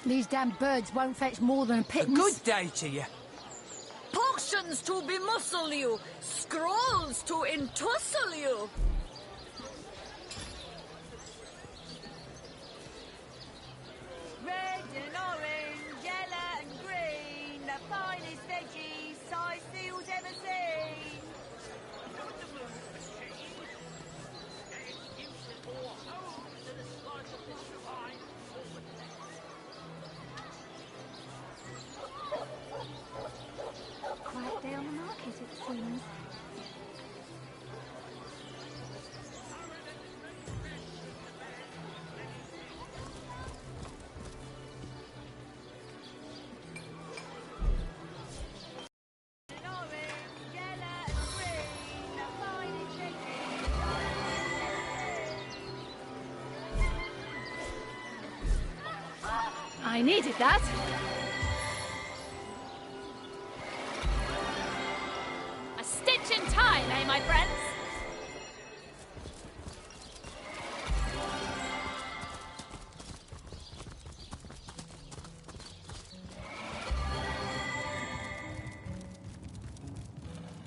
These damn birds won't fetch more than a pittance. Good day to you. Potions to bemuscle you, scrolls to entussle you. Red and orange, yellow and green, the finest veggies Sicilia's ever seen. Quiet day on the market, it seems. I needed that. A stitch in time, eh, my friends?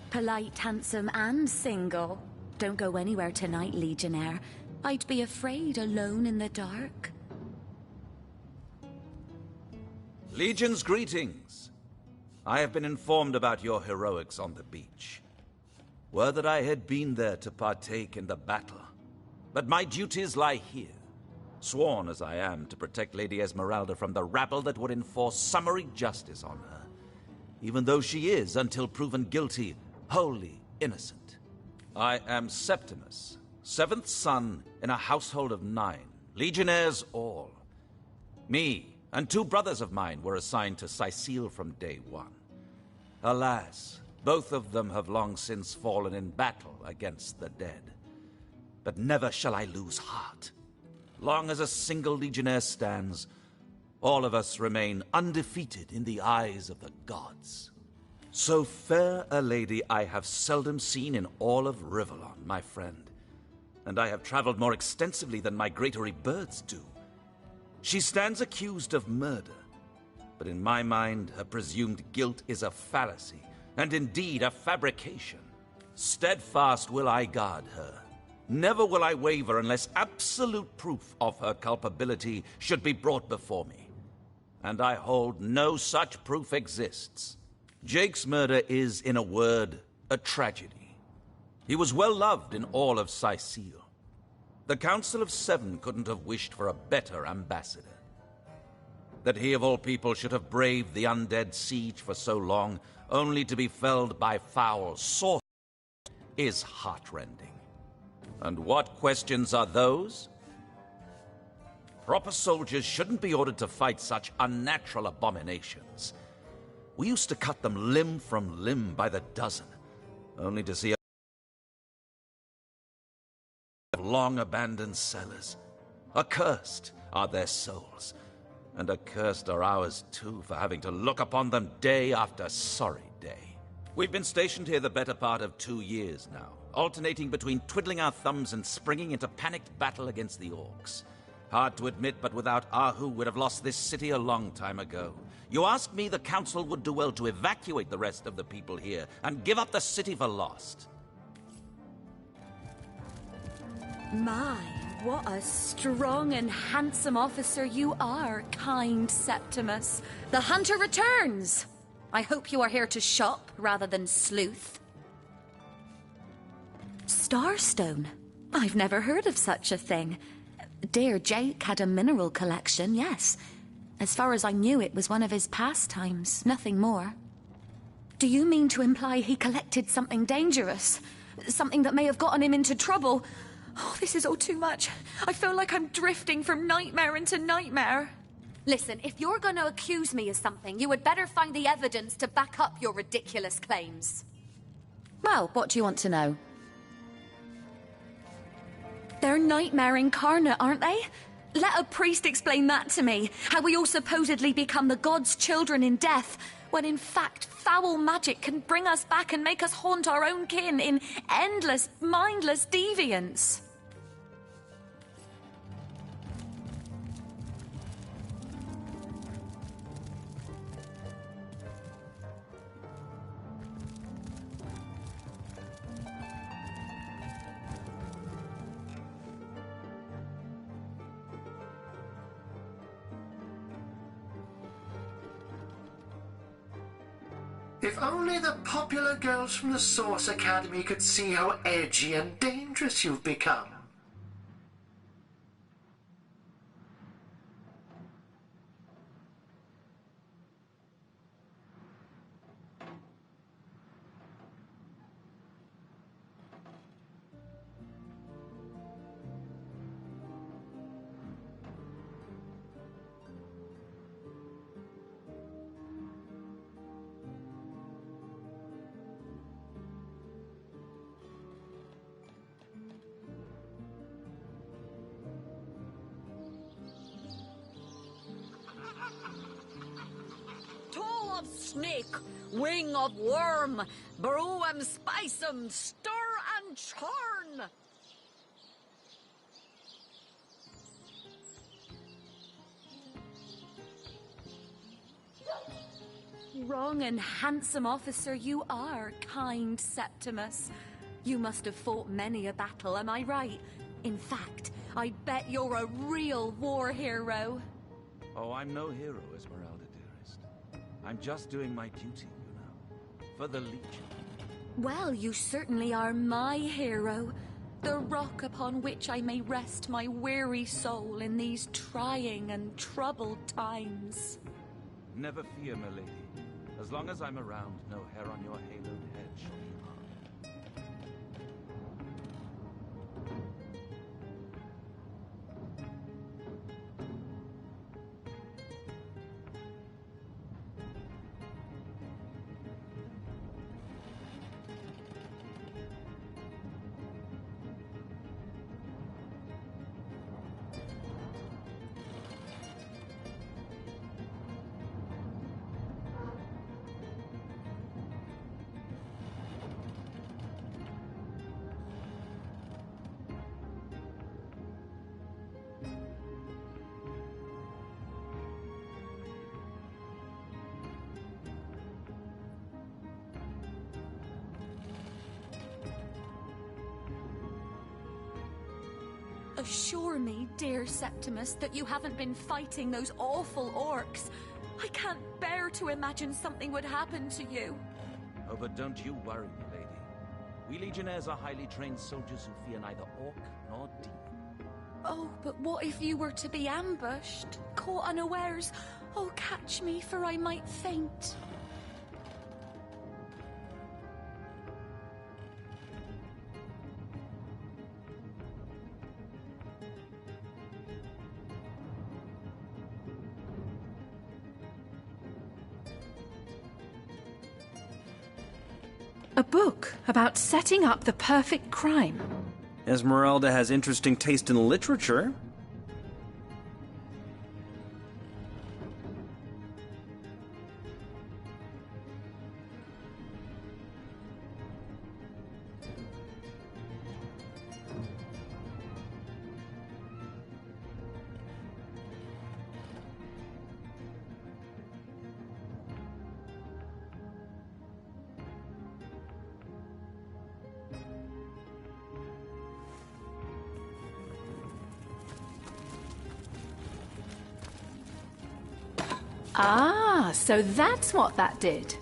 Polite, handsome, and single. Don't go anywhere tonight, Legionnaire. I'd be afraid alone in the dark. Legion's greetings. I have been informed about your heroics on the beach. Were that I had been there to partake in the battle. But my duties lie here, sworn as I am to protect Lady Esmeralda from the rabble that would enforce summary justice on her, even though she is, until proven guilty, wholly innocent. I am Septimus, 7th son in a household of 9, legionnaires all. Me and 2 brothers of mine were assigned to Sicile from day 1. Alas, both of them have long since fallen in battle against the dead. But never shall I lose heart. Long as a single legionnaire stands, all of us remain undefeated in the eyes of the gods. So fair a lady I have seldom seen in all of Rivellon, my friend. And I have traveled more extensively than migratory birds do. She stands accused of murder, but in my mind, her presumed guilt is a fallacy, and indeed a fabrication. Steadfast will I guard her. Never will I waver unless absolute proof of her culpability should be brought before me. And I hold no such proof exists. Jake's murder is, in a word, a tragedy. He was well loved in all of Sicile. The Council of 7 couldn't have wished for a better ambassador. That he of all people should have braved the undead siege for so long, only to be felled by foul sorcery, is heartrending. And what questions are those? Proper soldiers shouldn't be ordered to fight such unnatural abominations. We used to cut them limb from limb by the dozen, only to see long-abandoned cellars. Accursed are their souls, and accursed are ours too for having to look upon them day after sorry day. We've been stationed here the better part of 2 years now, alternating between twiddling our thumbs and springing into panicked battle against the orcs. Hard to admit, but without Ahu, we'd have lost this city a long time ago. You ask me, the council would do well to evacuate the rest of the people here and give up the city for lost. My, what a strong and handsome officer you are, kind Septimus. The hunter returns! I hope you are here to shop rather than sleuth. Starstone? I've never heard of such a thing. Dear Jake had a mineral collection, yes. As far as I knew, it was one of his pastimes, nothing more. Do you mean to imply he collected something dangerous? Something that may have gotten him into trouble? Oh, this is all too much. I feel like I'm drifting from nightmare into nightmare. Listen, if you're going to accuse me of something, you would better find the evidence to back up your ridiculous claims. Well, what do you want to know? They're nightmare incarnate, aren't they? Let a priest explain that to me. How we all supposedly become the gods' children in death, when in fact foul magic can bring us back and make us haunt our own kin in endless, mindless deviance. If only the popular girls from the Source Academy could see how edgy and dangerous you've become. Toe of snake, wing of worm, brew 'em, spice 'em, stir and churn. Wrong and handsome officer you are, kind Septimus. You must have fought many a battle, am I right? In fact, I bet you're a real war hero. Oh, I'm no hero, Esmeralda, dearest. I'm just doing my duty, you know, for the Legion. Well, you certainly are my hero. The rock upon which I may rest my weary soul in these trying and troubled times. Never fear, my lady. As long as I'm around, no hair on your haloed head shall be harmed. Assure me, dear Septimus, that you haven't been fighting those awful orcs. I can't bear to imagine something would happen to you. Oh, but don't you worry, my lady. We Legionnaires are highly trained soldiers who fear neither orc nor demon. Oh, but what if you were to be ambushed, caught unawares? Oh, catch me, for I might faint. A book about setting up the perfect crime. Esmeralda has interesting taste in literature. Ah, so that's what that did.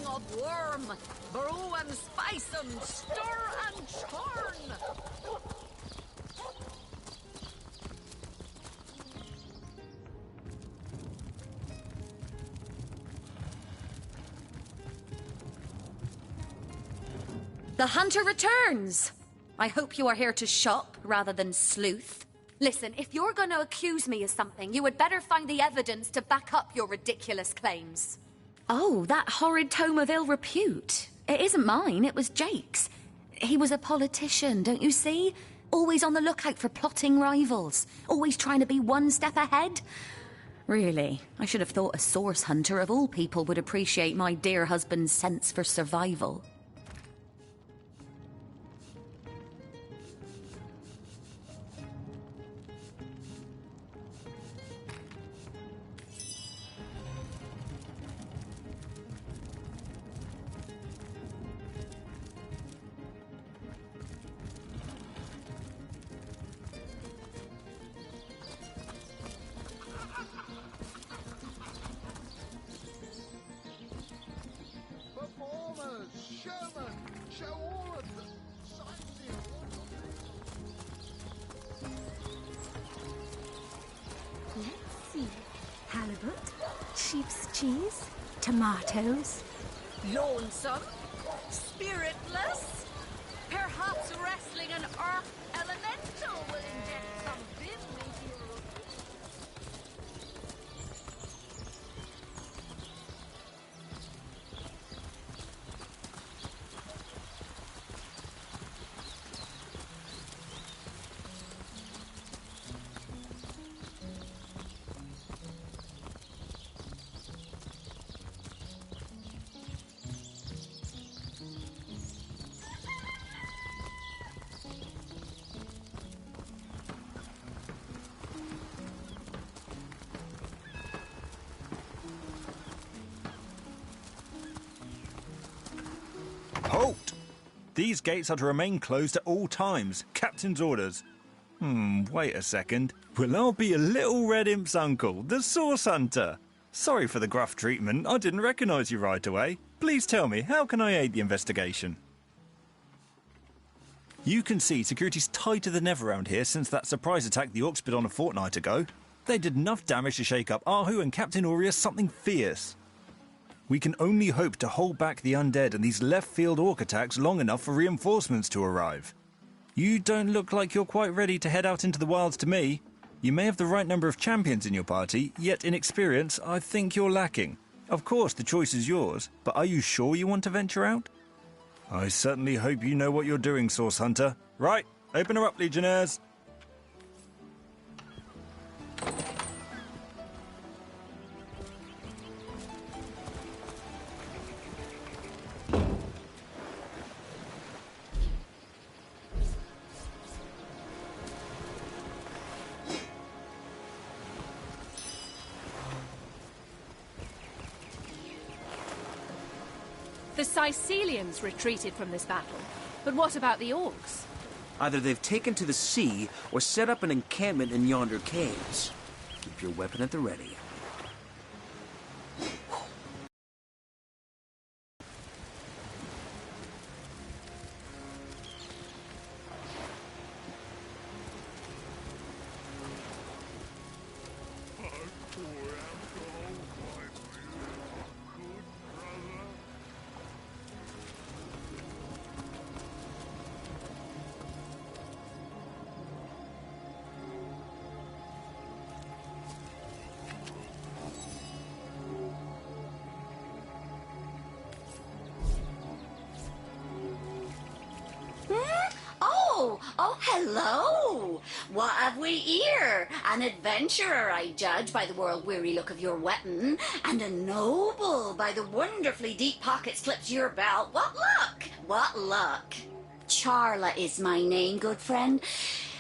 wing of worm, brew 'em, spice 'em, stir and churn. The hunter returns! I hope you are here to shop rather than sleuth. Listen, if you're going to accuse me of something, you would better find the evidence to back up your ridiculous claims. Oh, that horrid tome of ill repute. It isn't mine, it was Jake's. He was a politician, don't you see? Always on the lookout for plotting rivals. Always trying to be one step ahead. Really, I should have thought a source hunter of all people would appreciate my dear husband's sense for survival. Halibut, sheep's cheese, tomatoes. Lonesome, spiritless. Perhaps wrestling an earth elemental will inject some vim into your routine. Halt! These gates are to remain closed at all times. Captain's orders. Wait a second. Well, I'll be a little red imp's uncle, the Source Hunter. Sorry for the gruff treatment. I didn't recognise you right away. Please tell me, how can I aid the investigation? You can see security's tighter than ever around here since that surprise attack the Orcs bid on a fortnight ago. They did enough damage to shake up Ahu and Captain Aureus something fierce. We can only hope to hold back the undead and these left-field orc attacks long enough for reinforcements to arrive. You don't look like you're quite ready to head out into the wilds to me. You may have the right number of champions in your party, yet in experience, I think you're lacking. Of course, the choice is yours, but are you sure you want to venture out? I certainly hope you know what you're doing, Source Hunter. Right, open her up, Legionnaires. The Sicilians retreated from this battle. But what about the orcs? Either they've taken to the sea or set up an encampment in yonder caves. Keep your weapon at the ready. Oh, hello! What have we here? An adventurer, I judge, by the world-weary look of your weapon, and a noble by the wonderfully deep pockets clipped to your belt. What luck! What luck! Charla is my name, good friend.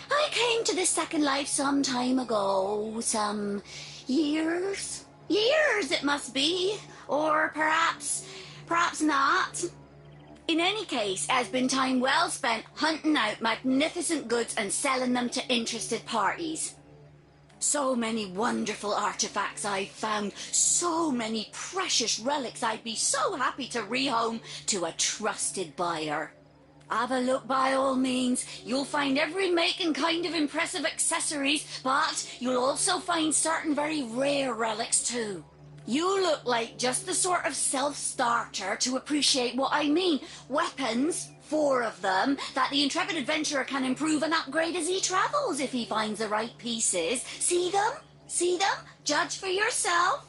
I came to this second life some time ago, some years. Years, it must be. Or perhaps not. In any case, it has been time well spent hunting out magnificent goods and selling them to interested parties. So many wonderful artifacts I've found, so many precious relics I'd be so happy to rehome to a trusted buyer. Have a look by all means. You'll find every make and kind of impressive accessories, but you'll also find certain very rare relics too. You look like just the sort of self-starter to appreciate what I mean. Weapons, 4 of them, that the intrepid adventurer can improve and upgrade as he travels if he finds the right pieces. See them? See them? Judge for yourself.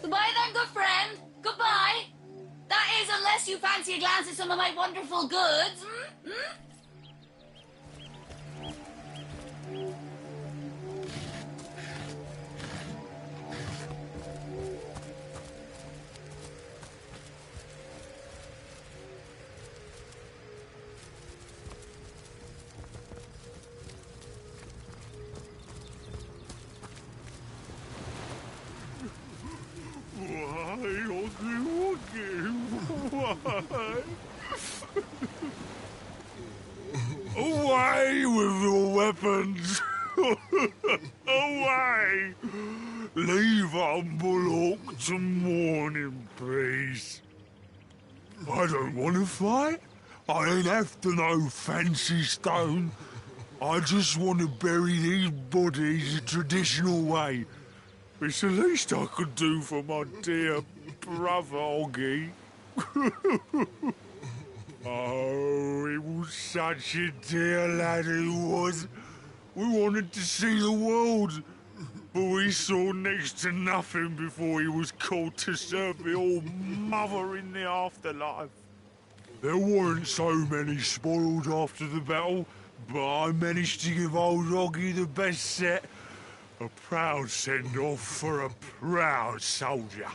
Goodbye then, good friend. Goodbye. That is, unless you fancy a glance at some of my wonderful goods. Away with your weapons! Away! Leave humble Hawk to mourn in peace. I don't want to fight. I ain't after no fancy stone. I just want to bury these bodies the traditional way. It's the least I could do for my dear brother Oggy. Oh, he was such a dear lad, he was. We wanted to see the world, but we saw next to nothing before he was called to serve the old mother in the afterlife. There weren't so many spoiled after the battle, but I managed to give old Oggy the best set. A proud send-off for a proud soldier.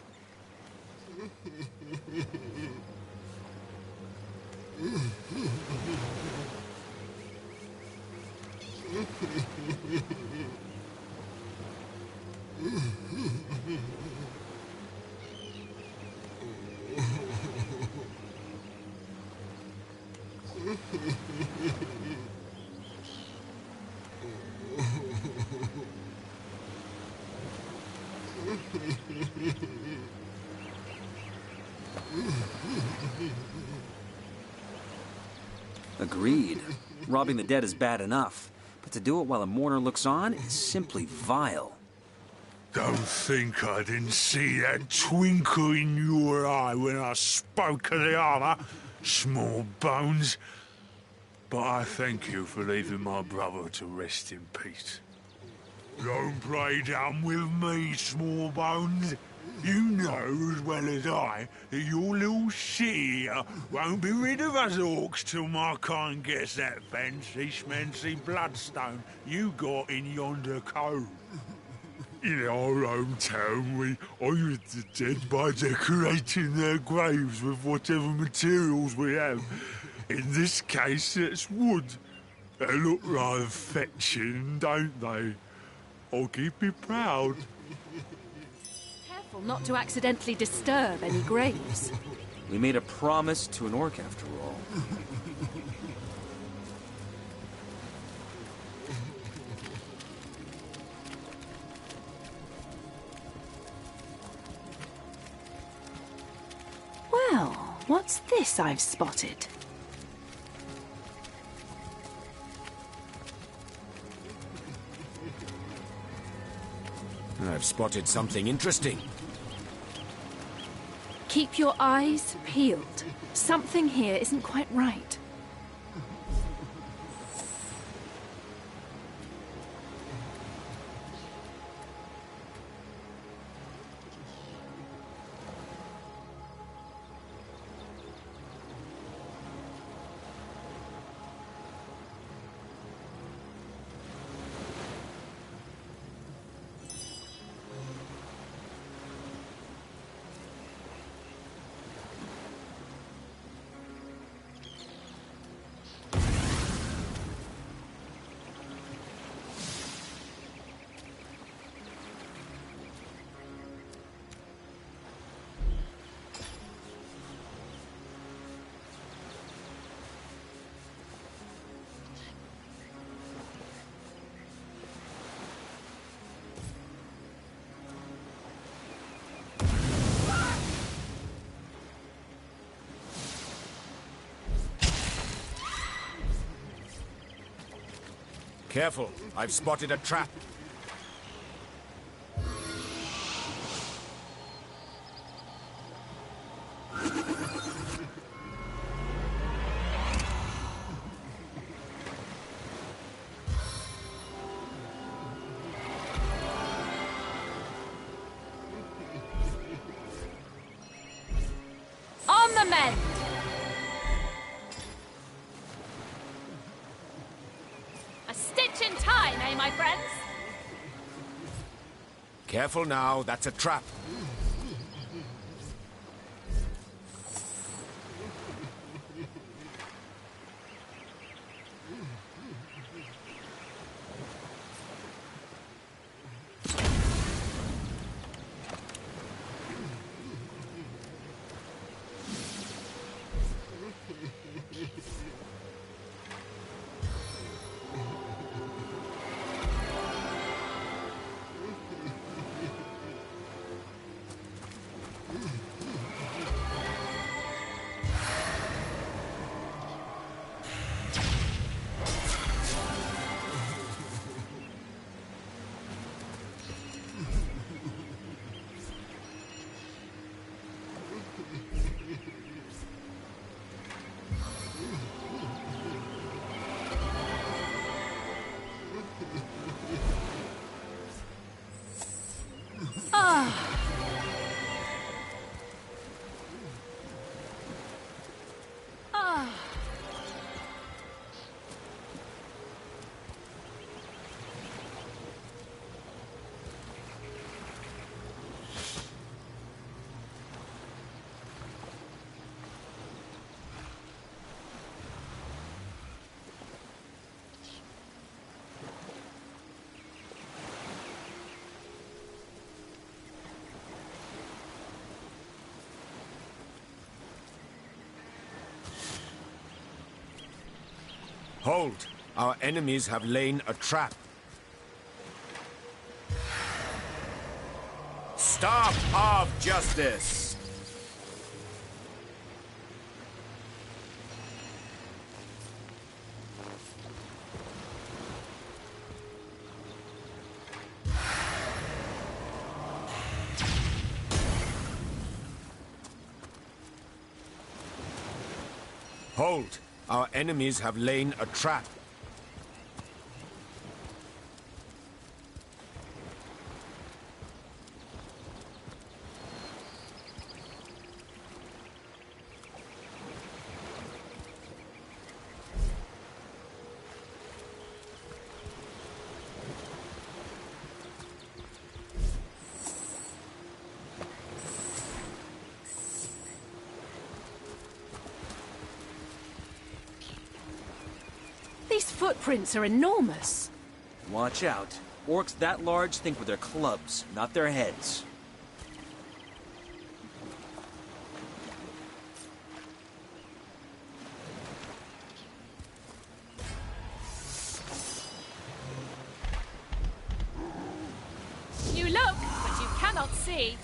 Agreed. Robbing the dead is bad enough, but to do it while a mourner looks on is simply vile. Don't think I didn't see that twinkle in your eye when I spoke of the armor, small bones. But I thank you for leaving my brother to rest in peace. Don't play dumb with me, small bones. You know as well as I that your little city here won't be rid of us orcs till my kind gets that fancy schmancy bloodstone you got in yonder cove. In our hometown, we honour the dead by decorating their graves with whatever materials we have. In this case, it's wood. They look rather fetching, don't they? I'll keep you proud. Have careful not to accidentally disturb any graves. We made a promise to an orc after all. Well, what's this I've spotted? I've spotted something interesting. Keep your eyes peeled. Something here isn't quite right. Careful, I've spotted a trap. On the mend! A stitch in time, eh, my friends? Careful now, that's a trap. Hold! Our enemies have lain a trap. Staff of Justice! Hold! Our enemies have lain a trap. These footprints are enormous. Watch out. Orcs that large think with their clubs, not their heads. look, but you cannot see.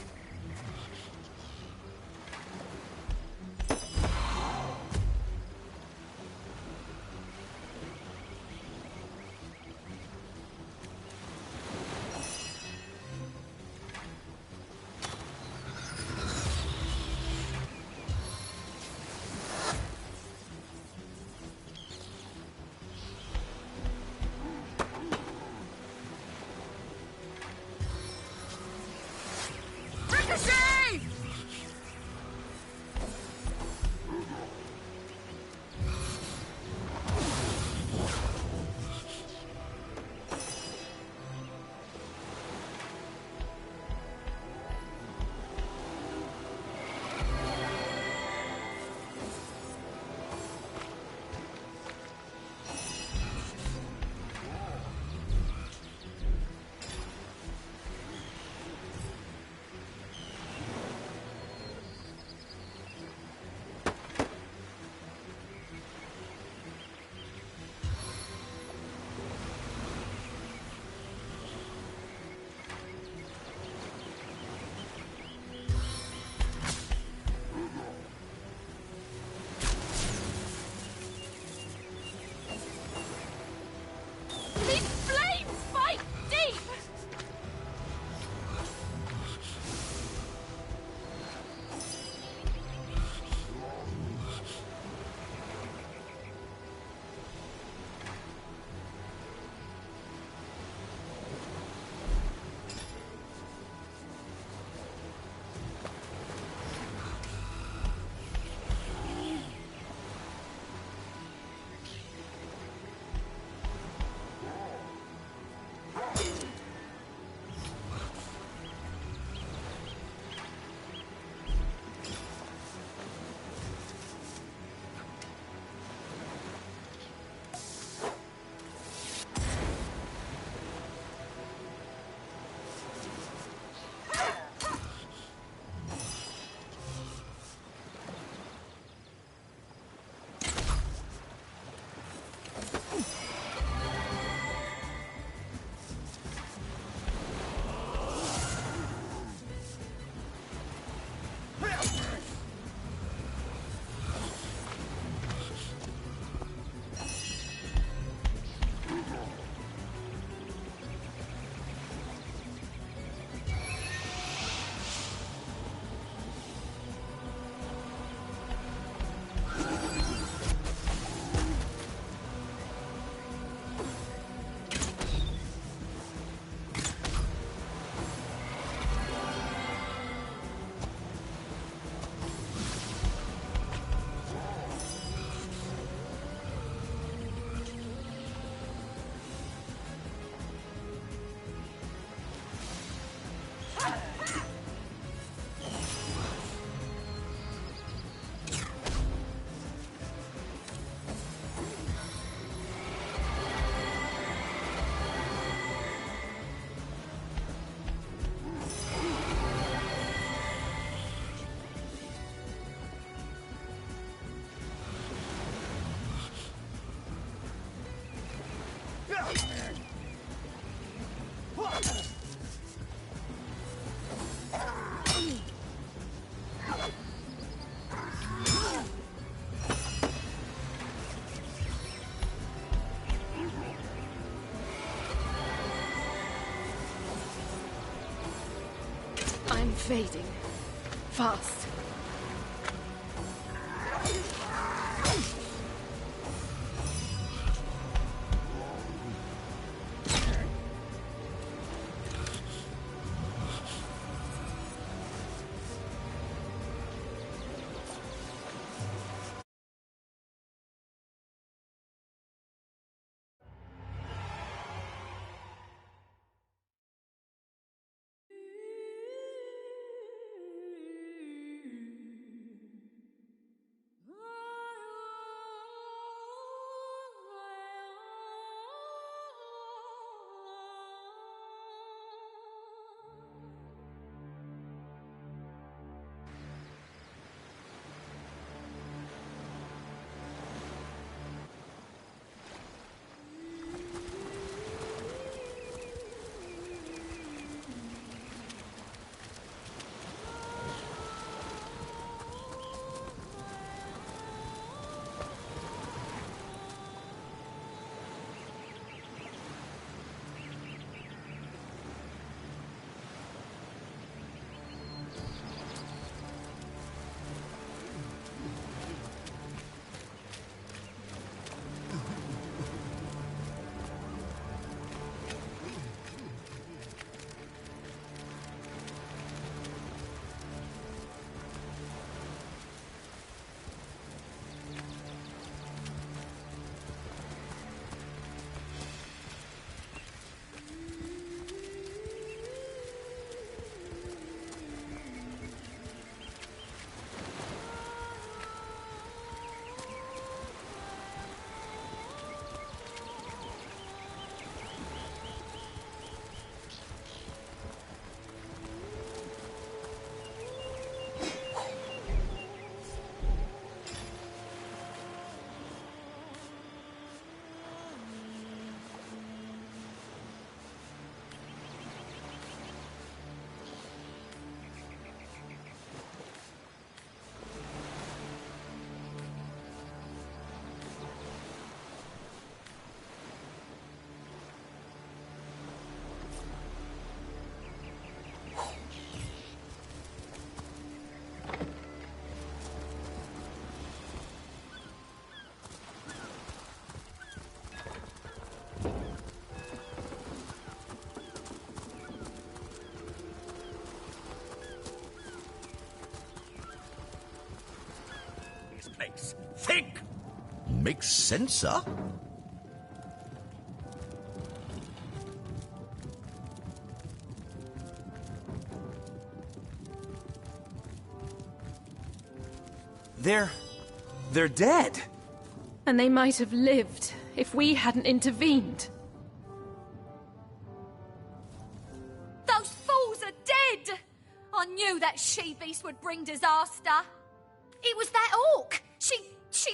I'm fading. Fast. place. Think! Makes sense, sir. They're dead. And they might have lived if we hadn't intervened. Those fools are dead! I knew that she-beast would bring disaster. It was that orc. She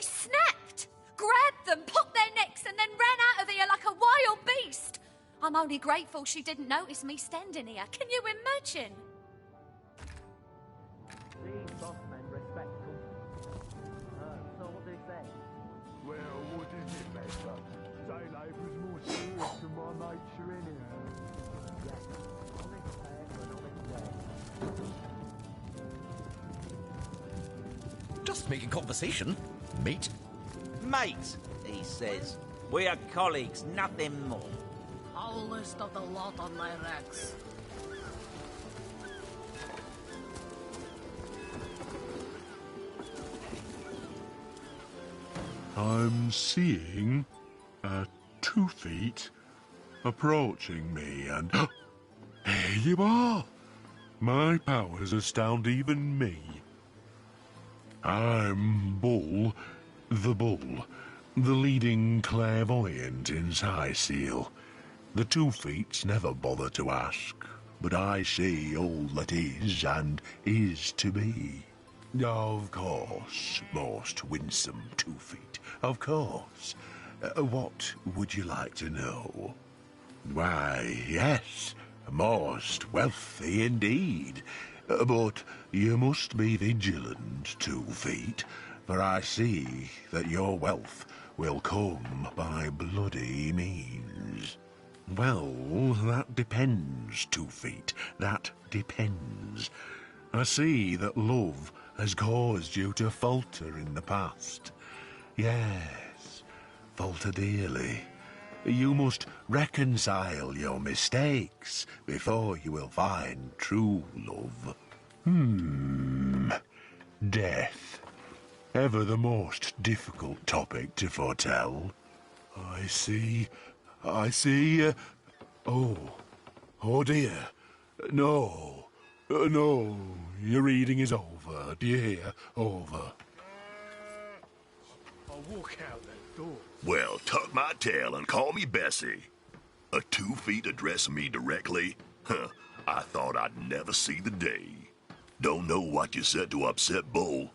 snapped, grabbed them, popped their necks, and then ran out of here like a wild beast. I'm only grateful she didn't notice me standing here. Can you imagine? Well, what is it, Master? Say life was more serious to my nature anyhow. Just making conversation, mate. Mate, he says. We are colleagues, nothing more. Foulest of the lot on my racks. I'm seeing 2 feet approaching me, and here you are. My powers astound even me. I'm Bull, the leading clairvoyant in Seal. The 2 feets never bother to ask, but I see all that is and is to be. Of course, most winsome 2 feet, of course. What would you like to know? Why, yes, most wealthy indeed. But you must be vigilant, 2 feet, for I see that your wealth will come by bloody means. Well, that depends, 2 feet, that depends. I see that love has caused you to falter in the past. Yes, falter dearly. You must reconcile your mistakes before you will find true love. Death. Ever the most difficult topic to foretell. I see, oh dear. No, your reading is over, do you hear? Over. I'll walk out that door. Well, tuck my tail and call me Bessie. A 2 feet addressing me directly? Huh, I thought I'd never see the day. Don't know what you said to upset Bull,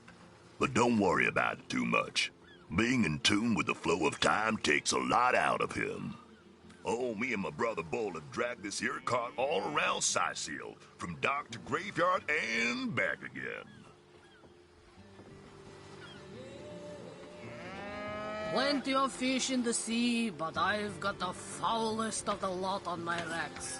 but don't worry about it too much. Being in tune with the flow of time takes a lot out of him. Oh, me and my brother Bull have dragged this here cart all around Seal, from dock to graveyard and back again. Plenty of fish in the sea, but I've got the foulest of the lot on my racks.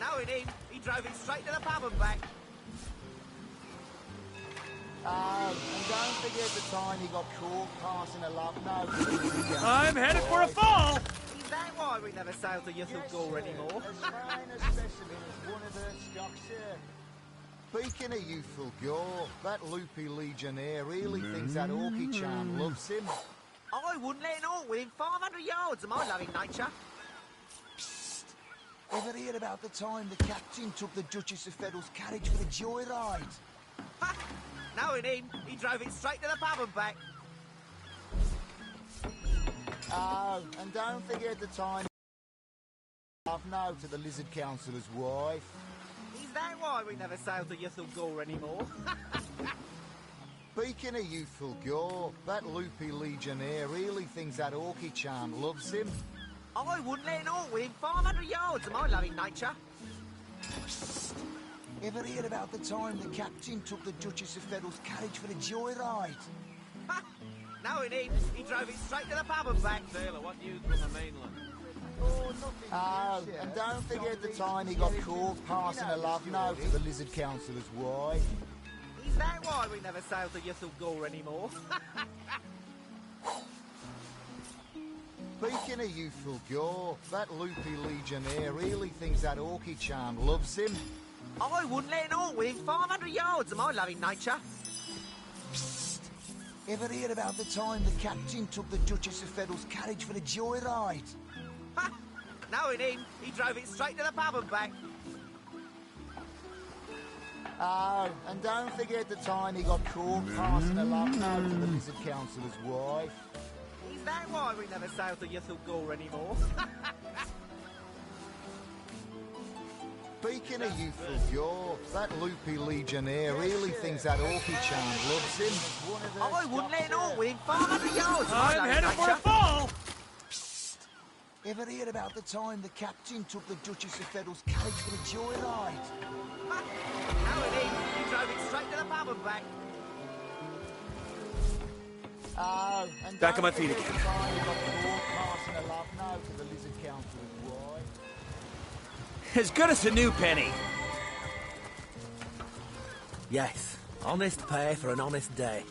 No, it ain't. He drove it straight to the pub and back. And don't forget the time he got caught passing a love note. I'm headed for a fall! Is that why we never sail to Yuthel Gore anymore? As fine a specimen as one of their stocks here. Speaking of youthful gore, that loopy legionnaire really thinks that Orky charm loves him. I wouldn't let an orc within 500 yards of my loving nature. Ever hear about the time the captain took the Duchess of Feddle's carriage for the joyride? No, it ain't. He drove it straight to the pub and back. Oh, and don't forget the time love note to the Lizard Councillor's wife. Is that why we never sail to Yuthel Gore anymore? Speaking of youthful gore, that loopy legionnaire really thinks that Orky charm loves him. I wouldn't let an orc within 500 yards of my loving nature. Ever hear about the time the captain took the Duchess of Feddle's carriage for the joyride? No, it ain't. He drove it straight to the pub and back. Sailor, what news from the mainland? Oh, and don't forget the time he got caught passing a love note to the Lizard Councillor's wife. Is that why we never sail to Yuthel Gore anymore? Speaking of youthful gore, that loopy legionnaire really thinks that Orky charm loves him. I wouldn't let an orc within 500 yards of my loving nature. Psst! Ever hear about the time the captain took the Duchess of Feddle's carriage for a joyride? Ha! Knowing him, he drove it straight to the pub and back. Oh, and don't forget the time he got caught passing a love note to the Lizard Councillor's wife. Is that why we never sail to Yuthel Gore anymore? Speaking of youthful gore, that loopy legionnaire really thinks that Orky charm loves him. I wouldn't let an orc within 500 yards of my I'm loving headed nature. for a fall! Psst! Ever hear about the time the captain took the Duchess of Feddle's carriage for a joyride? Knowing him, he drove it straight to the pub and back. Oh, and Back on my don't feet forget again. the time he got caught passing a love note to the Lizard Councillor's wife. As good as a new penny. Yes, honest pay for an honest day.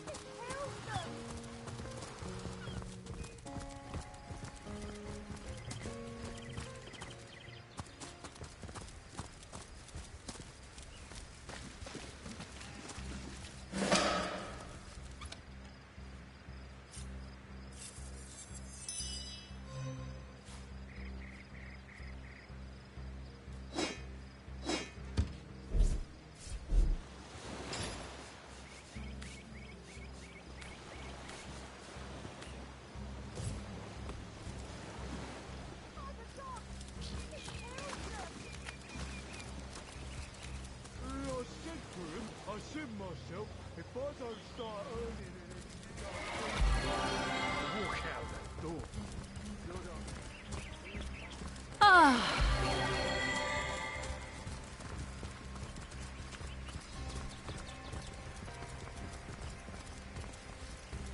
I said myself, if I don't start earning walk out that door.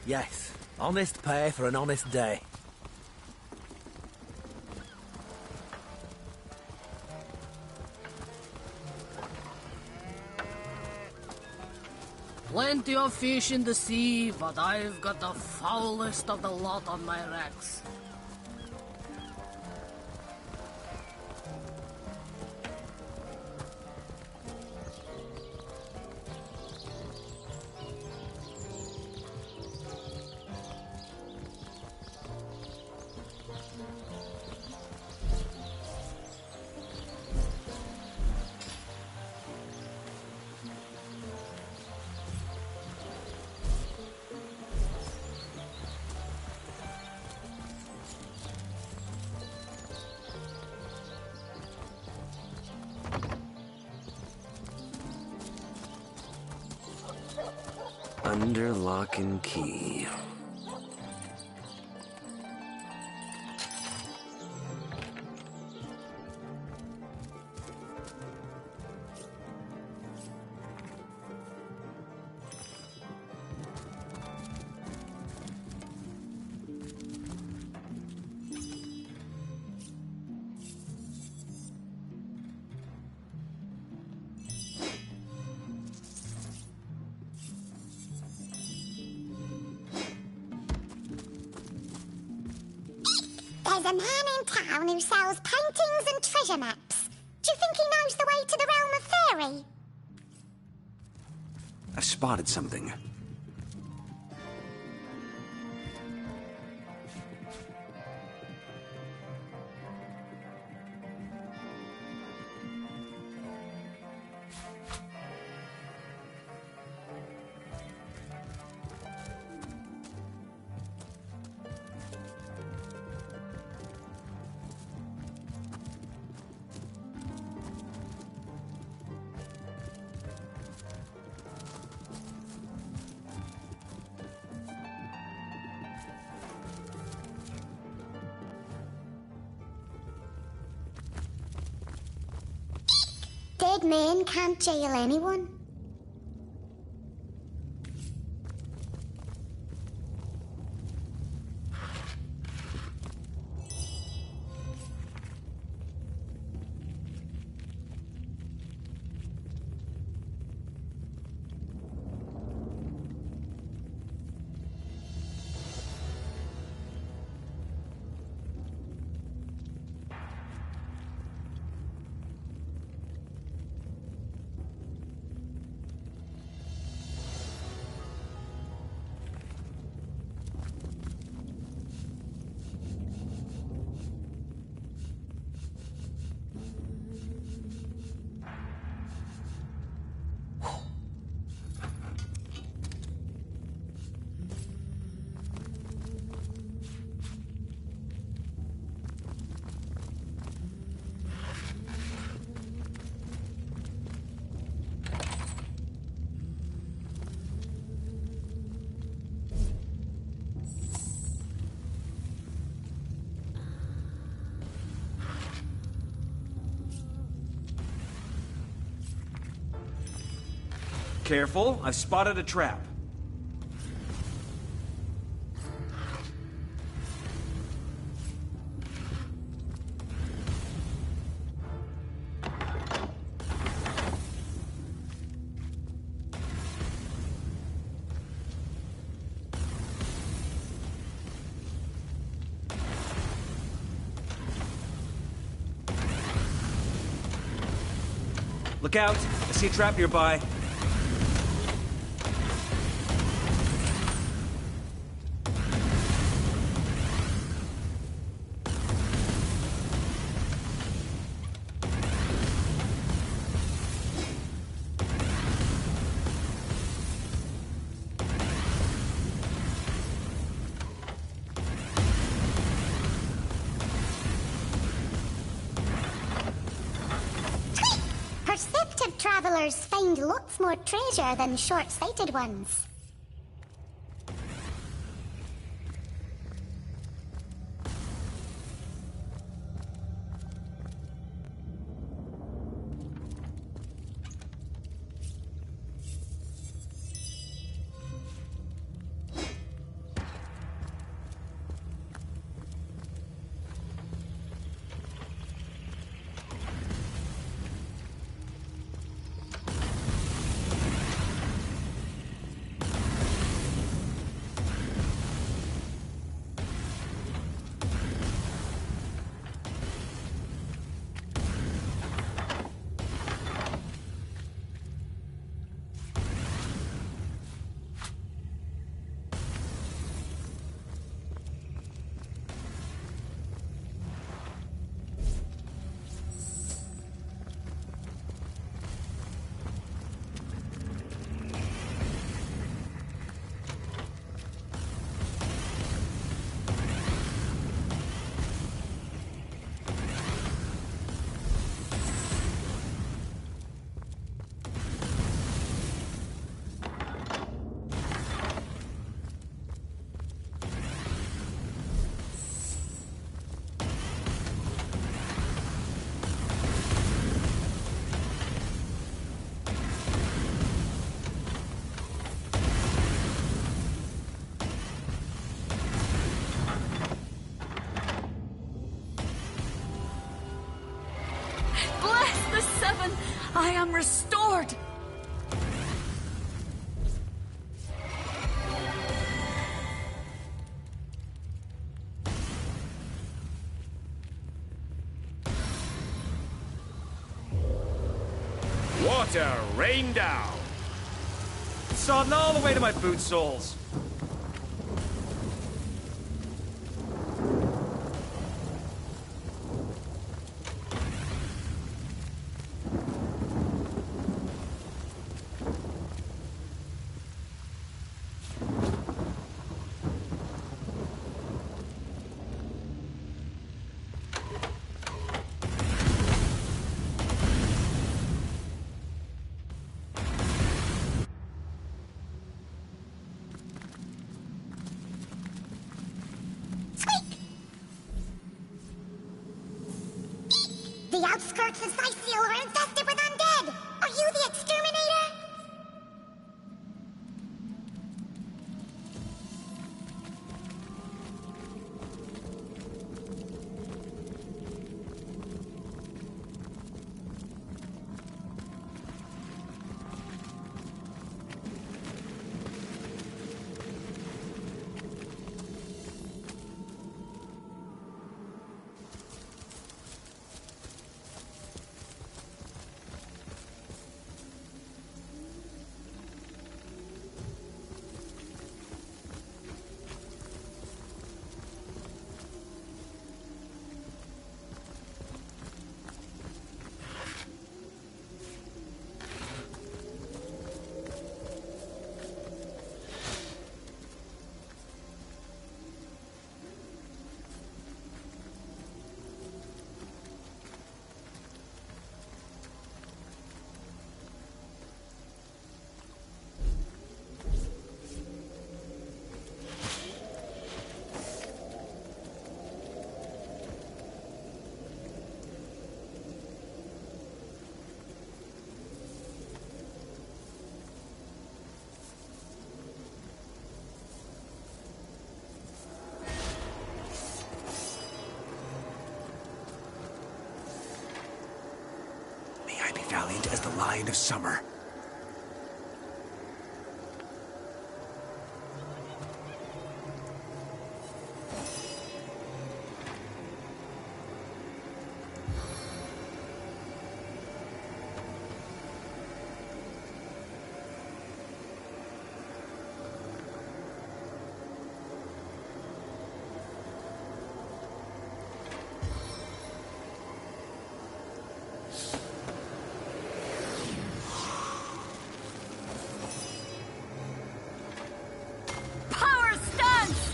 Yes, honest pay for an honest day. Plenty of fish in the sea, but I've got the foulest of the lot on my racks. Under lock and key. There's a man in town who sells paintings and treasure maps. Do you think he knows the way to the realm of fairy? I've spotted something. Dead men can't jail anyone. Careful, I've spotted a trap. Look out! I see a trap nearby. Perceptive travelers find lots more treasure than short-sighted ones. I am restored! Water, rain down! Sodding all the way to my boot soles. The outskirts of Syceal are infested with undead! Are you the exterminator? tide of summer. Power stance!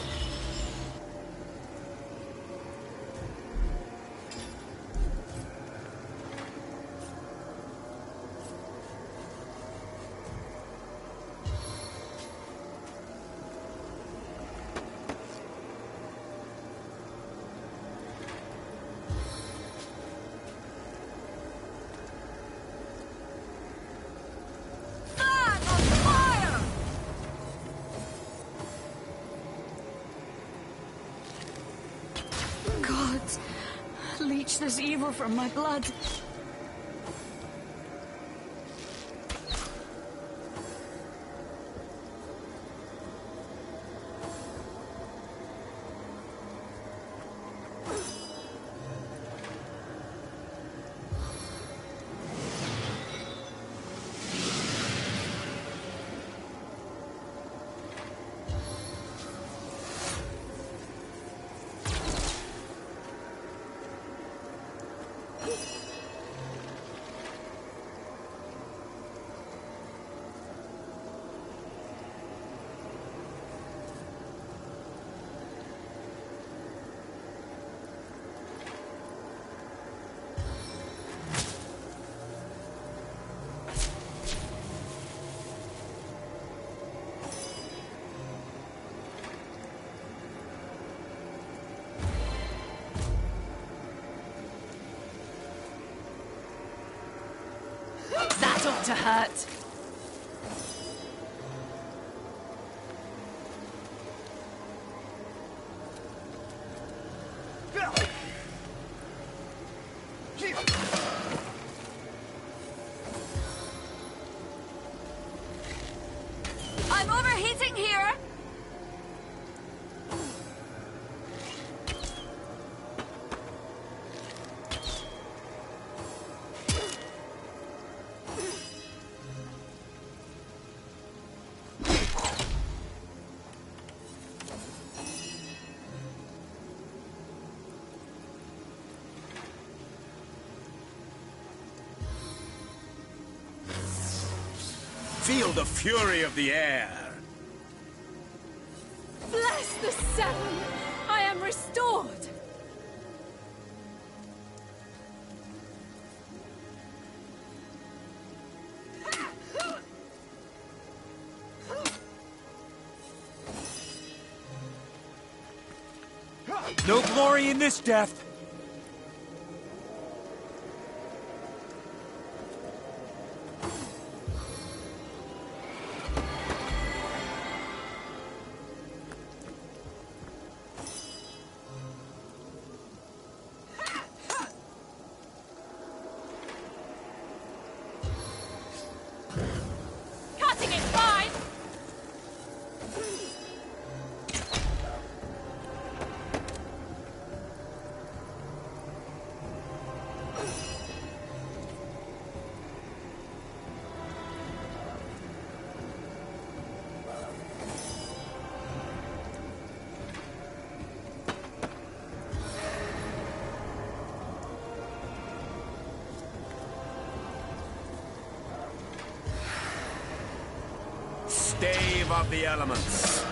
Flag of fire! God, leech this evil from my blood. That ought to hurt. I'm overheating here! Feel the fury of the air. Bless the Seven! I am restored! No glory in this death. Cutting it fine! Stave of the elements.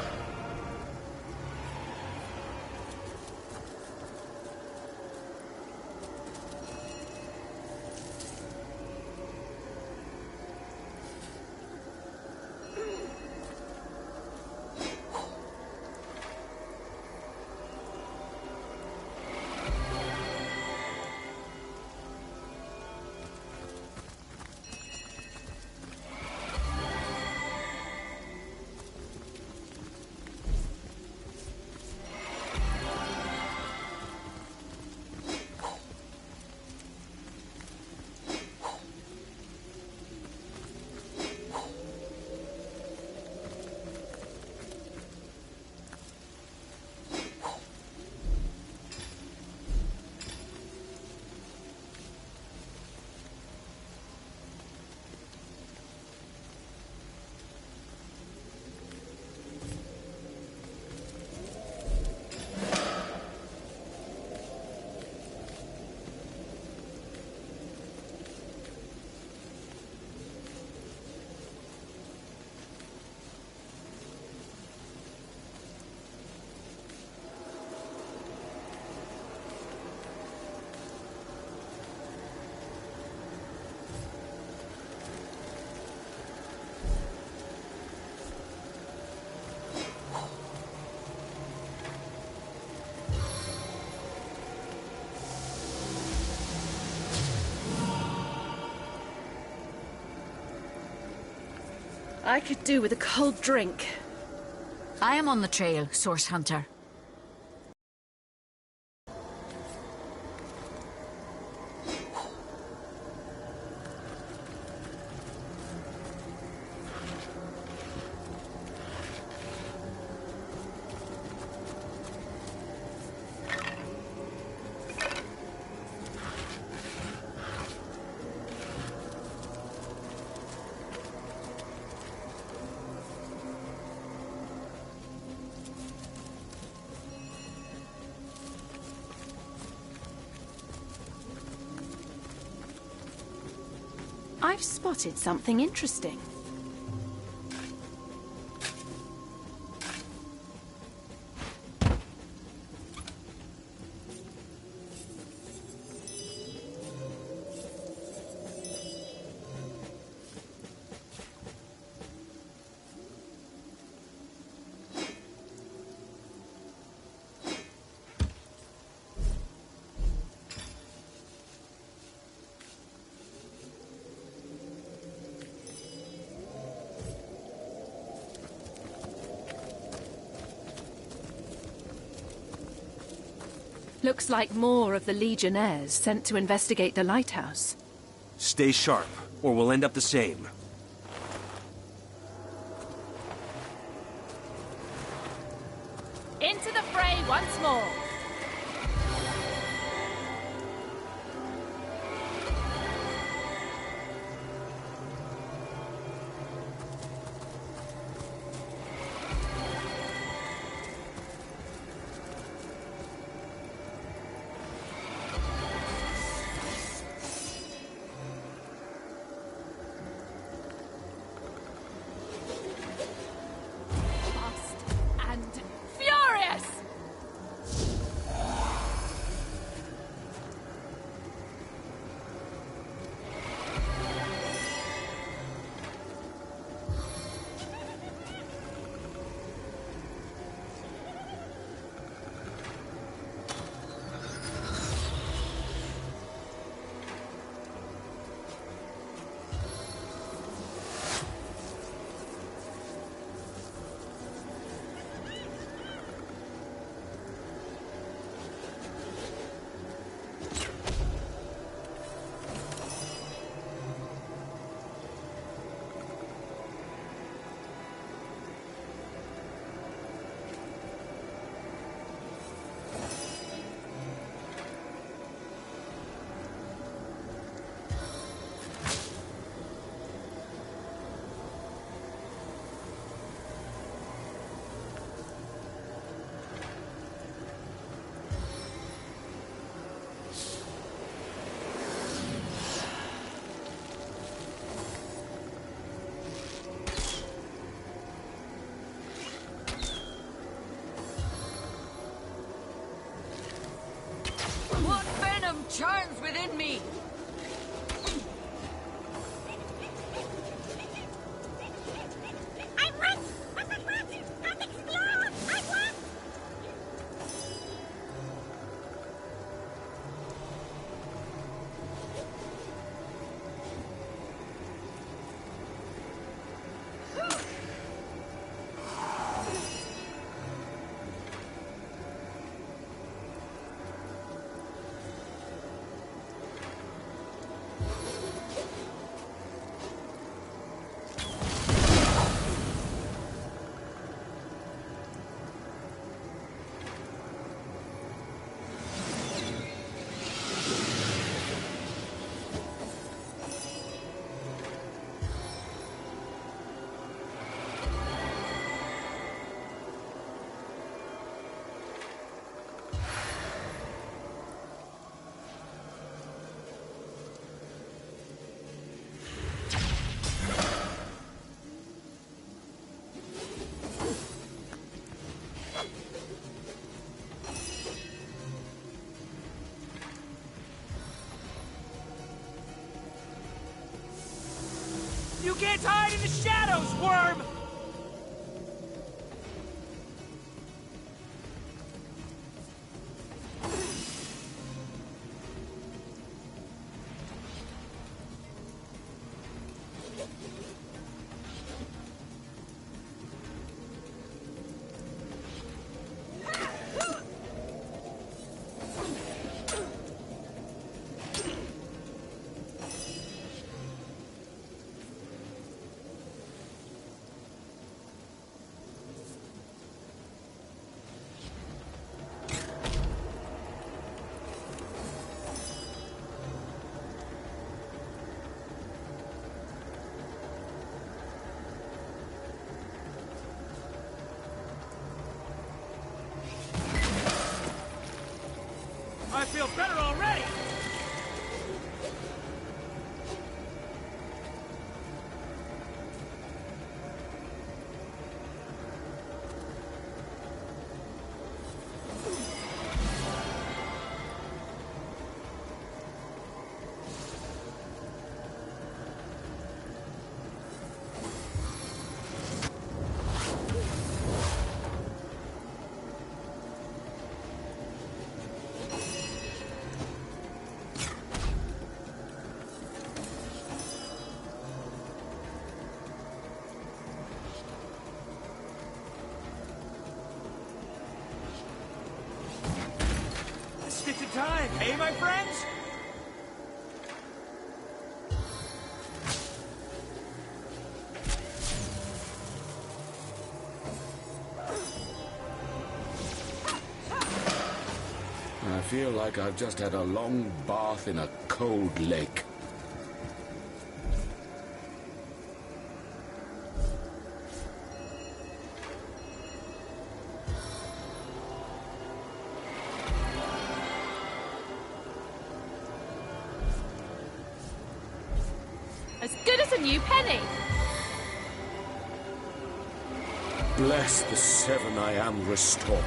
I could do with a cold drink. I am on the trail, Source Hunter. I've spotted something interesting. Looks like more of the Legionnaires sent to investigate the lighthouse. Stay sharp, or we'll end up the same. Into the fray once more! What venom churns within me? You can't hide in the shadows, worm! I feel better already! Stitch of time, hey, my friends? I feel like I've just had a long bath in a cold lake. As good as a new penny. Bless the seven I am restored.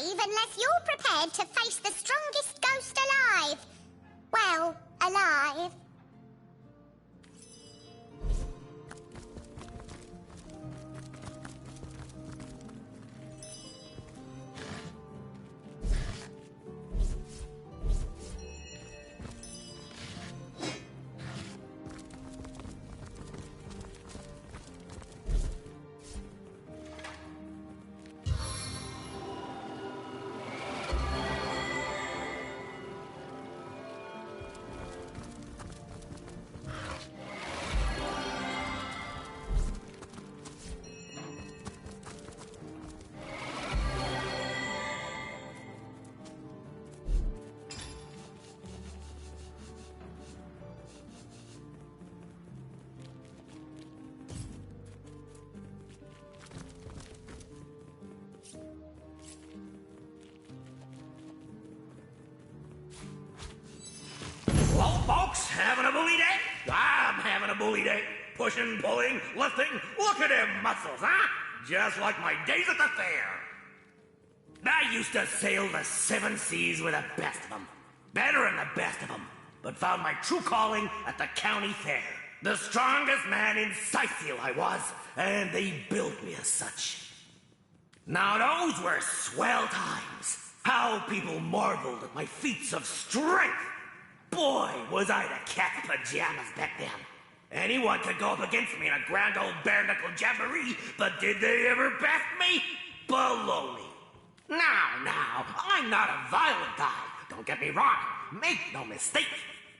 Unless you're prepared to face the strongest ghost alive. Well, alive. Well, folks, having a bully day? I'm having a bully day. Pushing, pulling, lifting. Look at them muscles, huh? Just like my days at the fair. I used to sail the seven seas with the best of them. Better than the best of them, but found my true calling at the county fair. The strongest man in Scythiel I was, and they built me as such. Now those were swell times. How people marveled at my feats of strength. Boy, was I the cat's pajamas back then. Anyone could go up against me in a grand old bare-knuckle jamboree, but did they ever back me? Baloney. Now, I'm not a violent guy. Don't get me wrong. Make no mistake.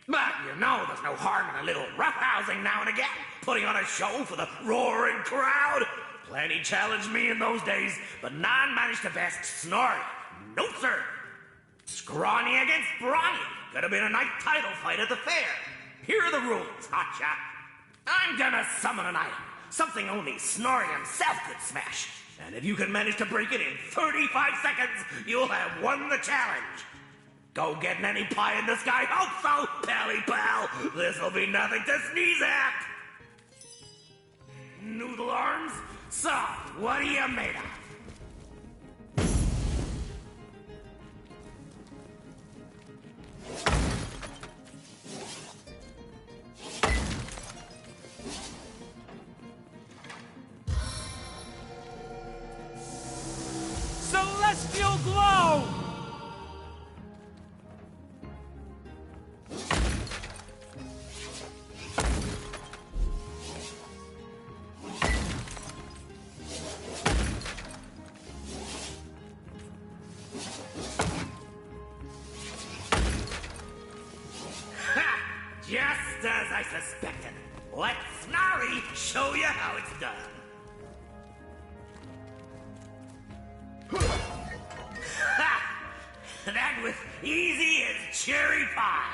But you know there's no harm in a little roughhousing now and again, putting on a show for the roaring crowd. Plenty challenged me in those days, but none managed to best Snorri. No, sir. Scrawny against Brawny. Could have been a night title fight at the fair. Here are the rules, hotshot. I'm gonna summon an item. Something only Snorri himself could smash. And if you can manage to break it in 35 seconds, you'll have won the challenge. Go getting any pie in the sky? Hope so, pally pal. This'll be nothing to sneeze at. Noodle arms? So, what are you made of? Celestial glow! Just as I suspected. Let Snorri show you how it's done. Ha! That was easy as cherry pie.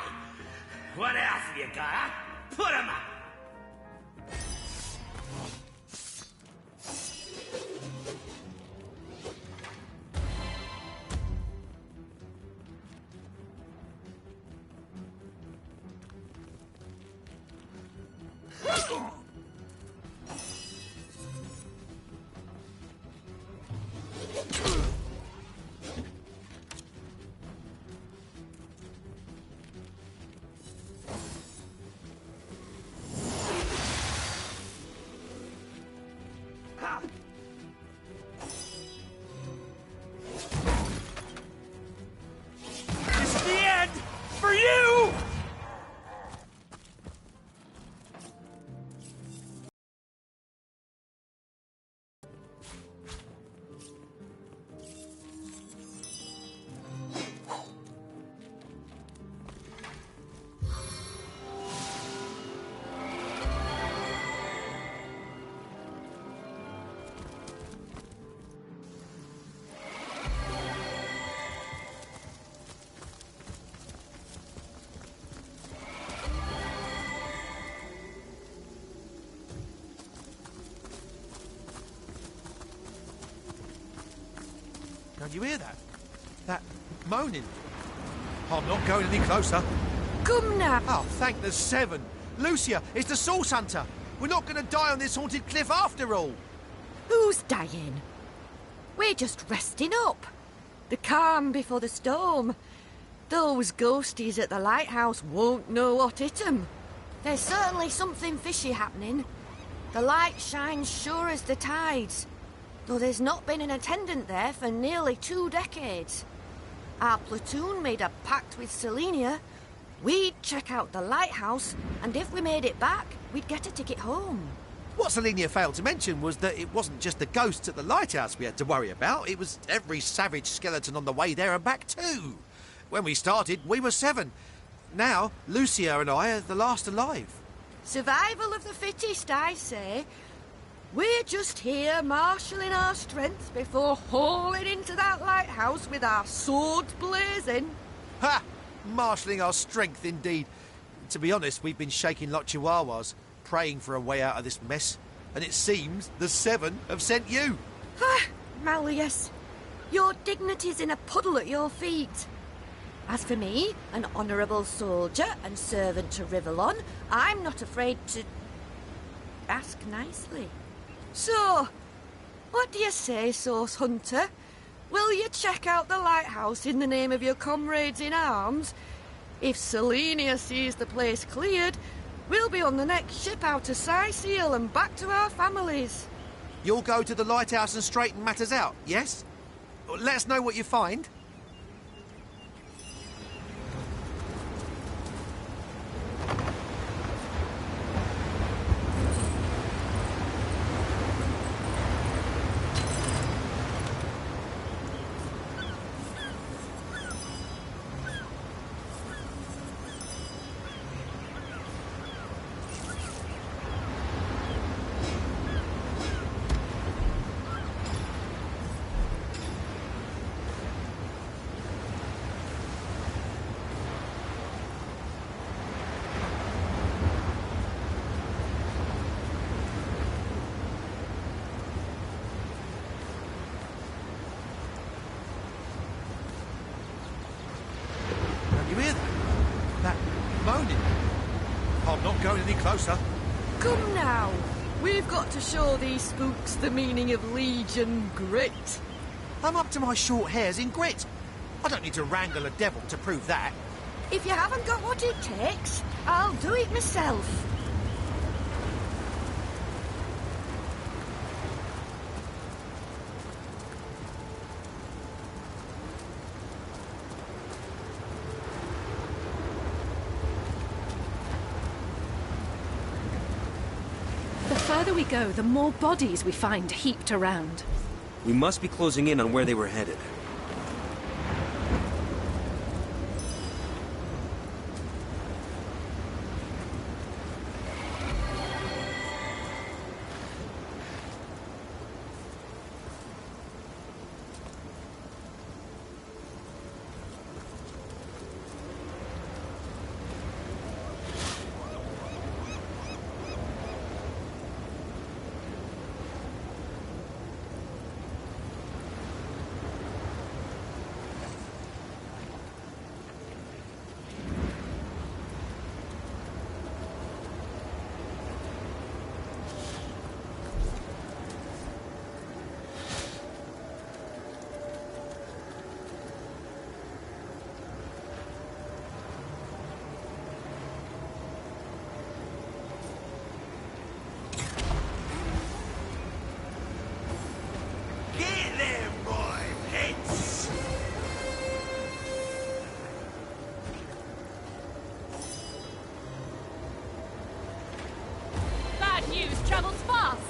What else have you got, huh? Put 'em up. This is the end! For you! Can you hear that? That moaning? I'm not going any closer. Come now. Oh, thank the seven. Lucia, it's the Source Hunter. We're not going to die on this haunted cliff after all. Who's dying? We're just resting up. The calm before the storm. Those ghosties at the lighthouse won't know what hit 'em. There's certainly something fishy happening. The light shines sure as the tides, though there's not been an attendant there for nearly 2 decades. Our platoon made a pact with Selenia. We'd check out the lighthouse, and if we made it back, we'd get a ticket home. What Selenia failed to mention was that it wasn't just the ghosts at the lighthouse we had to worry about. It was every savage skeleton on the way there and back too. When we started, we were 7. Now, Lucia and I are the last alive. Survival of the fittest, I say. We're just here marshalling our strength before hauling into that lighthouse with our swords blazing. Ha! Marshalling our strength, indeed. To be honest, we've been shaking like chihuahuas, praying for a way out of this mess. And it seems the 7 have sent you. Ah, Malleus, your dignity's in a puddle at your feet. As for me, an honourable soldier and servant to Rivellon, I'm not afraid to ask nicely. So, what do you say, Source Hunter? Will you check out the lighthouse in the name of your comrades in arms? If Selenia sees the place cleared, we'll be on the next ship out to Sicil and back to our families. You'll go to the lighthouse and straighten matters out, yes? Let us know what you find. You hear that? That moaning. I'm not going any closer. Come now. We've got to show these spooks the meaning of Legion grit. I'm up to my short hairs in grit. I don't need to wrangle a devil to prove that. If you haven't got what it takes, I'll do it myself. The further we go, the more bodies we find heaped around. We must be closing in on where they were headed. Bad news travels fast.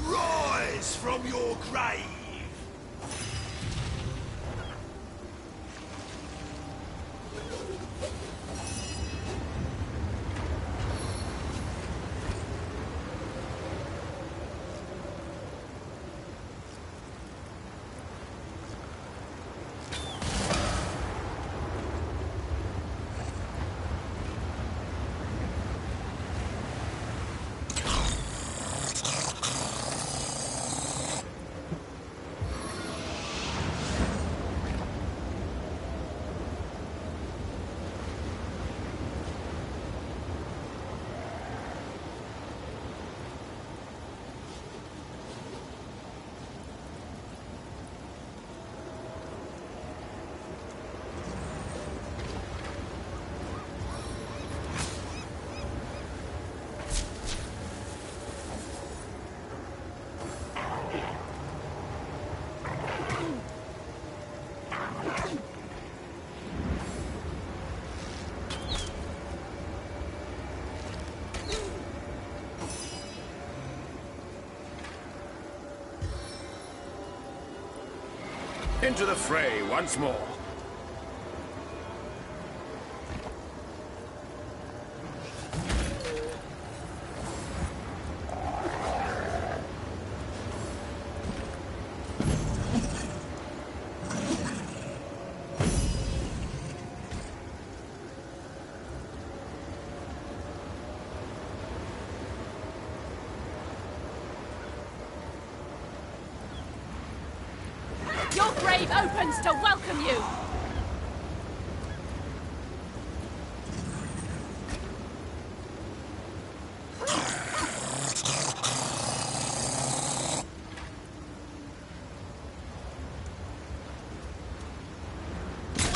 Rise from your grave! Into the fray once more. Your grave opens to welcome you!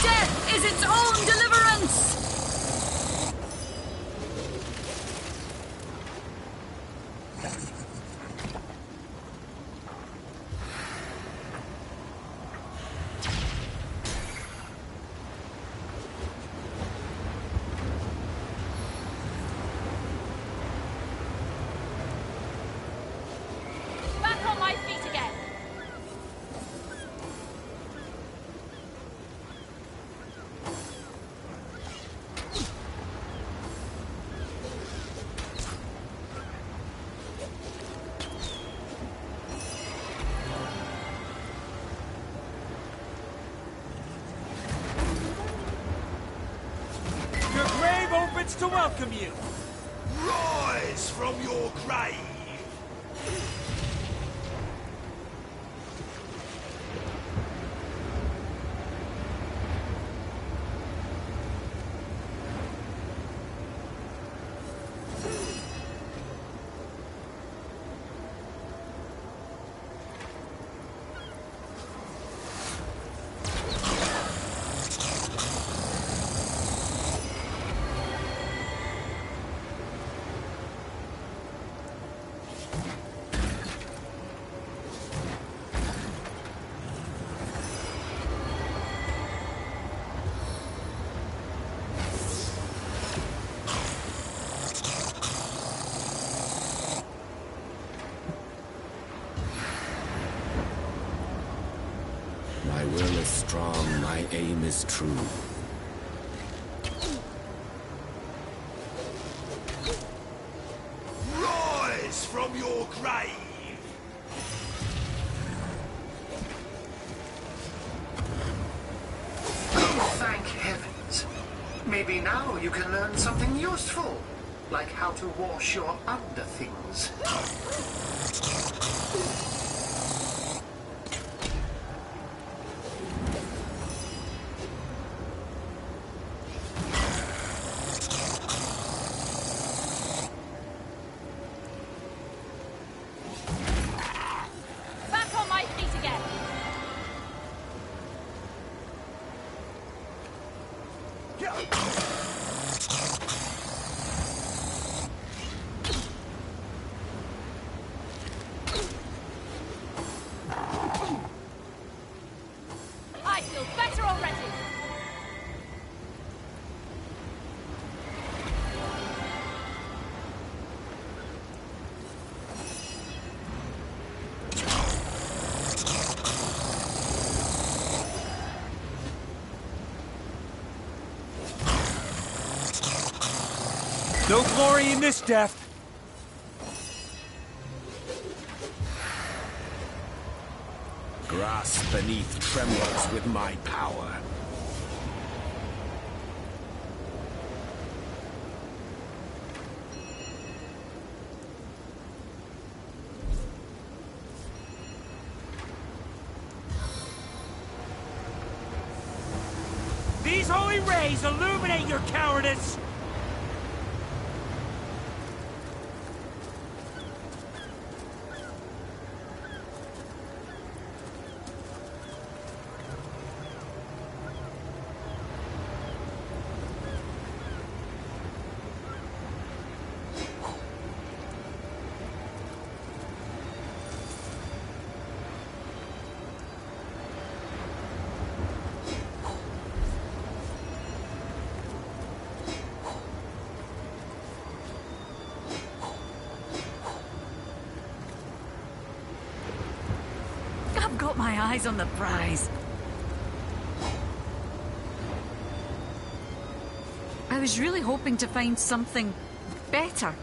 Death is its own deliverance! Back on my feet again! Your grave opens to welcome you! Rise from your grave! My will is strong, my aim is true. Rise from your grave! Oh, thank heavens. Maybe now you can learn something useful, like how to wash your underthings. Back on my feet again! I feel better already! No glory in this death! Grass beneath trembles with my power. These holy rays illuminate your cowardice! I've got my eyes on the prize. I was really hoping to find something better.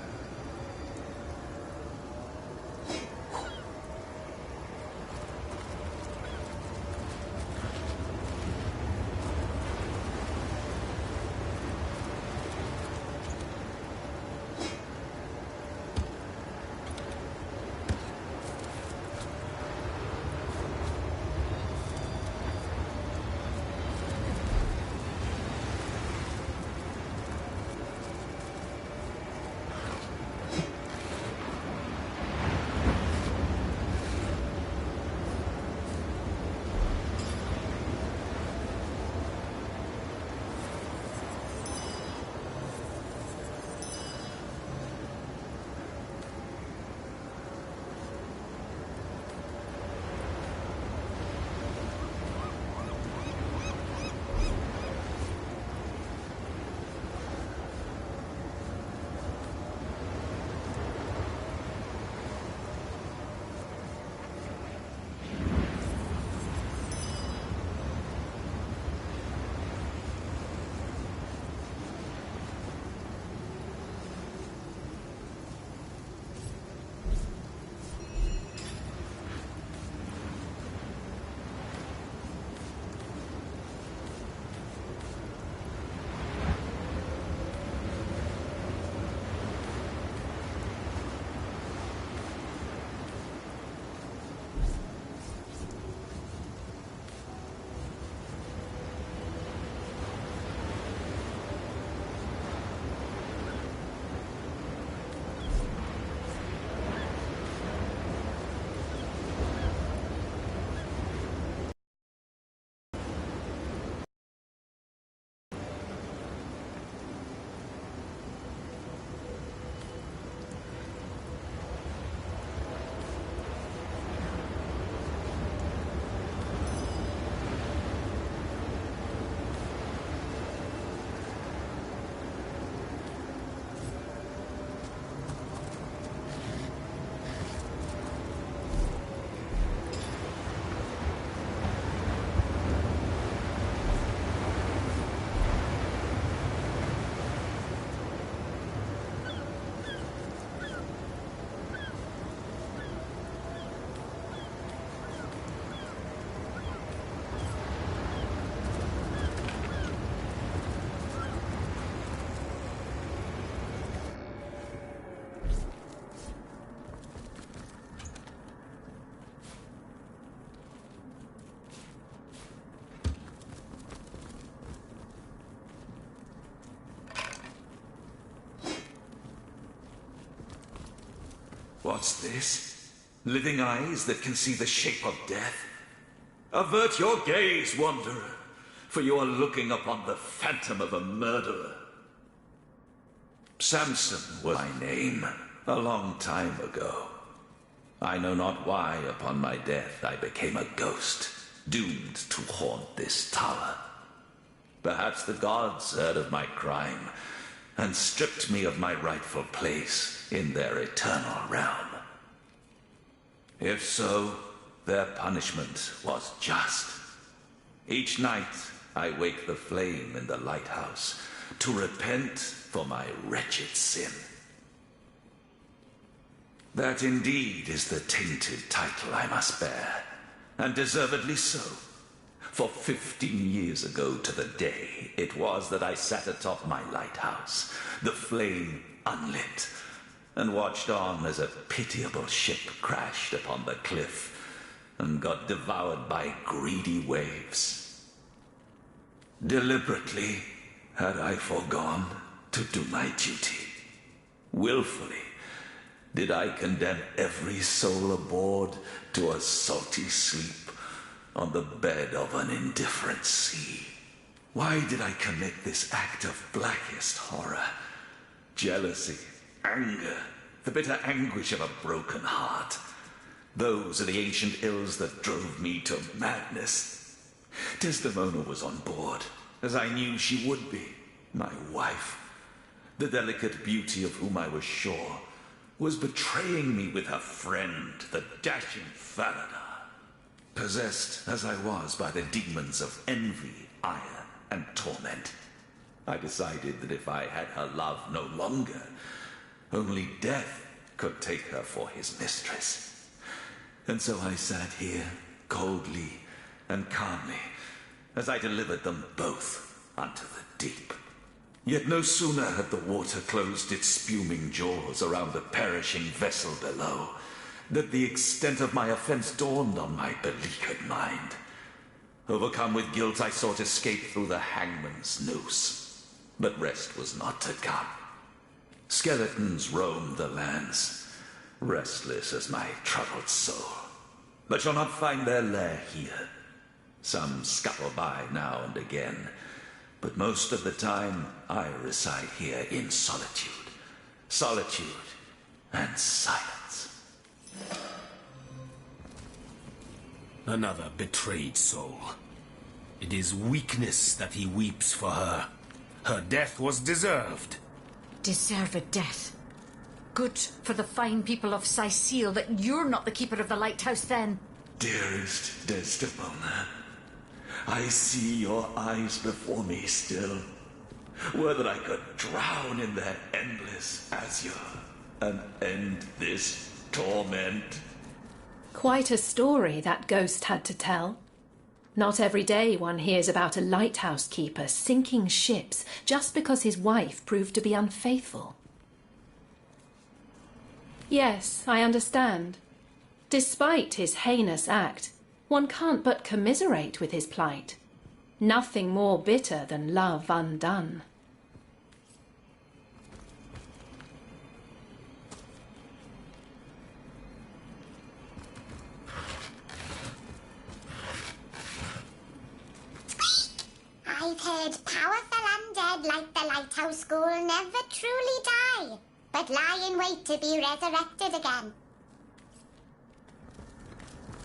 What's this? Living eyes that can see the shape of death? Avert your gaze, wanderer, for you are looking upon the phantom of a murderer. Samson was my name, a long time ago. I know not why upon my death I became a ghost, doomed to haunt this tower. Perhaps the gods heard of my crime and stripped me of my rightful place in their eternal realm. If so, their punishment was just. Each night I wake the flame in the lighthouse to repent for my wretched sin. That indeed is the tainted title I must bear, and deservedly so. For 15 years ago to the day, it was that I sat atop my lighthouse, the flame unlit, and watched on as a pitiable ship crashed upon the cliff and got devoured by greedy waves. Deliberately had I forgone to do my duty. Willfully did I condemn every soul aboard to a salty sleep on the bed of an indifferent sea. Why did I commit this act of blackest horror? Jealousy, anger, the bitter anguish of a broken heart. Those are the ancient ills that drove me to madness. Desdemona was on board, as I knew she would be, my wife. The delicate beauty of whom I was sure was betraying me with her friend, the dashing Falada. Possessed as I was by the demons of envy, ire, and torment, I decided that if I had her love no longer, only death could take her for his mistress. And so I sat here, coldly and calmly, as I delivered them both unto the deep. Yet no sooner had the water closed its spuming jaws around the perishing vessel below, that the extent of my offense dawned on my beleaguered mind. Overcome with guilt, I sought escape through the hangman's noose. But rest was not to come. Skeletons roamed the lands, restless as my troubled soul, but shall not find their lair here. Some scuttle by now and again, but most of the time I reside here in solitude. Solitude and silence. Another betrayed soul. It is weakness that he weeps for her. Her death was deserved. Deserved death. Good for the fine people of Sicile that you're not the keeper of the lighthouse, then. Dearest Desdemona, I see your eyes before me still. Would that I could drown in their endless azure and end this torment. Quite a story that ghost had to tell. Not every day one hears about a lighthouse keeper sinking ships just because his wife proved to be unfaithful. Yes, I understand. Despite his heinous act, one can't but commiserate with his plight. Nothing more bitter than love undone. I've heard powerful undead like the lighthouse school never truly die, but lie in wait to be resurrected again.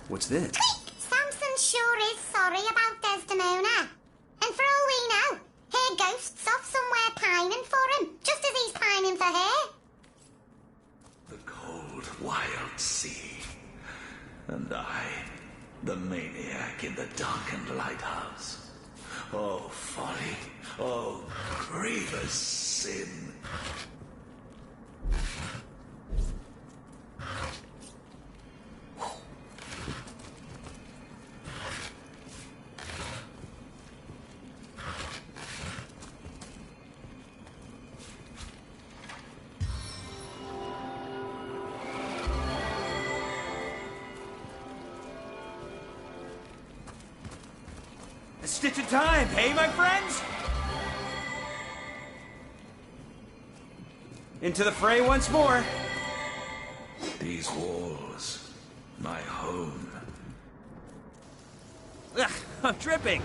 What's this? Samson sure is sorry about Desdemona. And for all we know, her ghost's off somewhere pining for him, just as he's pining for her. The cold, wild sea. And I, the maniac in the darkened lighthouse. Oh, folly. Oh, grievous sin. A stitch of time, hey, my friends? Into the fray once more. These walls, my home. Ugh, I'm tripping.